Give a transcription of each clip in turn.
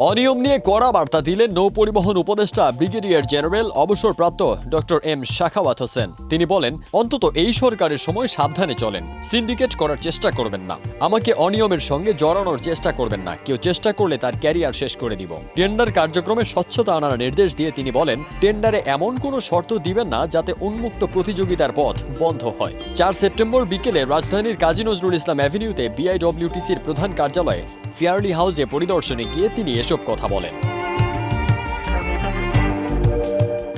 অনিয়ম নিয়ে কড়া বার্তা দিলেন নৌ পরিবহন উপদেষ্টা ব্রিগেডিয়ার জেনারেল অবসরপ্রাপ্ত ডক্টর এম শাখাওয়াত হোসেন। তিনি বলেন, অন্তত এই সরকারের সময় সাবধানে চলেন, সিন্ডিকেট করার চেষ্টা করবেন না, আমাকে অনিয়মের সঙ্গে জড়ানোর চেষ্টা করবেন না, কেউ চেষ্টা করলে তার ক্যারিয়ার শেষ করে দিব। টেন্ডার কার্যক্রমে স্বচ্ছতা আনার নির্দেশ দিয়ে তিনি বলেন, টেন্ডারে এমন কোনো শর্ত দিবেন না যাতে উন্মুক্ত প্রতিযোগিতার পথ বন্ধ হয়। 4 সেপ্টেম্বর বিকেলে রাজধানীর কাজী নজরুল ইসলাম অ্যাভিনিউতে বিআইডব্লিউটিসির প্রধান কার্যালয়ে ফেয়ারলি হাউসে পরিদর্শনে গিয়ে তিনি এসব কথা বলেন।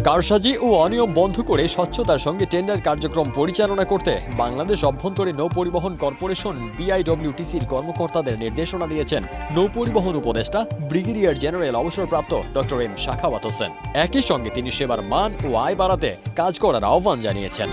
কারসাজি ও অনিয়ম বন্ধ করে স্বচ্ছতার সঙ্গে টেন্ডার কার্যক্রম পরিচালনা করতে বাংলাদেশ অভ্যন্তরীণ নৌ পরিবহন কর্পোরেশন বিআইডব্লিউটিসির কর্মকর্তাদের নির্দেশনা দিয়েছেন নৌ পরিবহন উপদেষ্টা ব্রিগেডিয়ার জেনারেল অবসরপ্রাপ্ত ডক্টর এম শাখাওয়াত হোসেন। একই সঙ্গে তিনি সেবার মান ও আয় বাড়াতে কাজ করার আহ্বান জানিয়েছেন।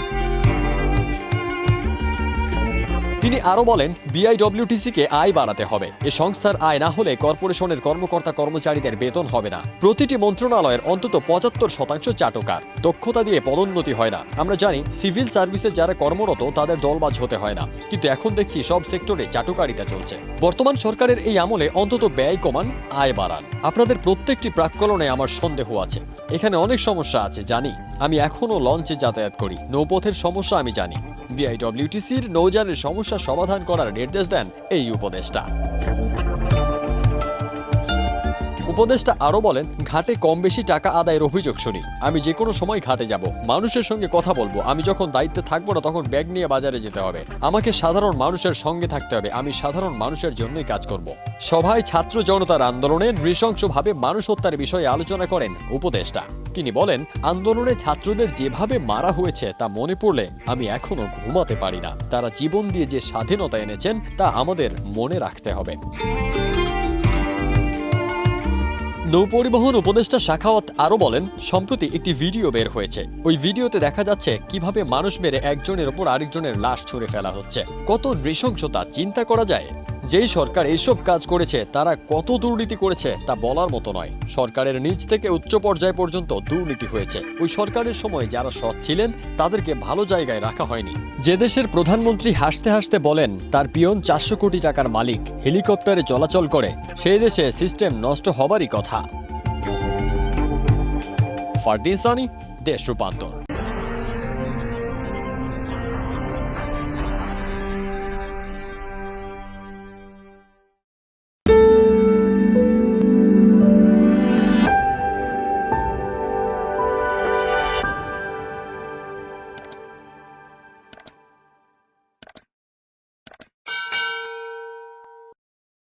তিনি আরও বলেন, বিআইডব্লিউটিসিকে আয় বাড়াতে হবে। এ সংস্থার আয় না হলে কর্পোরেশনের কর্মকর্তা কর্মচারীদের বেতন হবে না। প্রতিটি মন্ত্রণালয়ের অন্তত 75% চাটুকার। দক্ষতা দিয়ে পদোন্নতি হয় না। আমরা জানি সিভিল সার্ভিসে যারা কর্মরত তাদের দলবাজ হতে হয় না, কিন্তু এখন দেখছি সব সেক্টরে চাটুকারিতা চলছে। বর্তমান সরকারের এই আমলে অন্তত ব্যয় কমান, আয় বাড়ান। আপনাদের প্রত্যেকটি প্রাক্কলনে আমার সন্দেহ আছে। এখানে অনেক সমস্যা আছে জানি, আমি এখনও লঞ্চে যাতায়াত করি, নৌপথের সমস্যা আমি জানি। বিআইডব্লিউটিসির নৌযানের সমস্যা সমাধান করার নির্দেশ দেন এই উপদেষ্টা। উপদেষ্টা আরও বলেন, ঘাটে কম বেশি টাকা আদায়ের অভিযোগ শুনি। আমি যে কোনো সময় ঘাটে যাব, মানুষের সঙ্গে কথা বলবো। আমি যখন দায়িত্বে থাকবো না তখন ব্যাগ নিয়ে বাজারে যেতে হবে। আমাকে সাধারণ মানুষের সঙ্গে থাকতে হবে। আমি সাধারণ মানুষের জন্যই কাজ করব। সভায় ছাত্র জনতার আন্দোলনে নৃশংসভাবে মানুষ হত্যার বিষয়ে আলোচনা করেন উপদেষ্টা। তিনি বলেন, আন্দোলনে ছাত্রদের যেভাবে মারা হয়েছে তা মনে পড়লে আমি এখনো ঘুমাতে পারি না। তারা জীবন দিয়ে যে স্বাধীনতা এনেছেন তা আমাদের মনে রাখতে হবে। নৌ পরিবহন উপদেষ্টা শাখাওয়াত আরও বলেন, সম্প্রতি একটি ভিডিও বের হয়েছে। ওই ভিডিওতে দেখা যাচ্ছে কিভাবে মানুষ মেরে একজনের ওপর আরেকজনের লাশ ছুঁড়ে ফেলা হচ্ছে। কত নৃশংসতা চিন্তা করা যায়। যেই সরকার এইসব কাজ করেছে তারা কত দুর্নীতি করেছে তা বলার মতো নয়। সরকারের নিচ থেকে উচ্চ পর্যায় পর্যন্ত দুর্নীতি হয়েছে। ওই সরকারের সময় যারা সৎ ছিলেন তাদেরকে ভালো জায়গায় রাখা হয়নি। যে দেশের প্রধানমন্ত্রী হাসতে হাসতে বলেন তার পিয়ন 400 কোটি টাকার মালিক, হেলিকপ্টারে চলাচল করে, সেই দেশে সিস্টেম নষ্ট হবারই কথা। ফারদিন সানি, দেশ রূপান্তর।